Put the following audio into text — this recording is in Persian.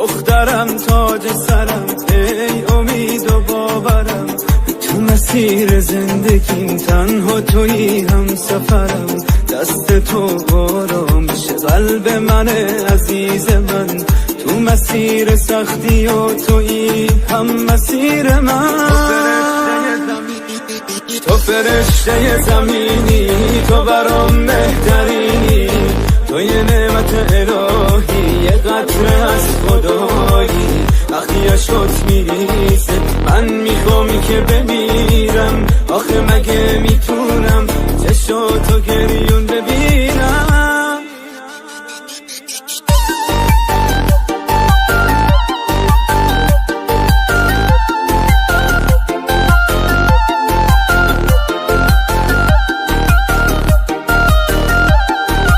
دخترم تاج سرم، ای امید و باورم، تو مسیر زندگیم تنها تویی هم سفرم. دست تو آرامش قلب من عزیز من، تو مسیر سختی و تویی هم مسیر من. تو فرشته زمینی، تو برام بهترینی، تو یه نعمت الهی، یه قطره از خدایی. وقتی عشقت میگه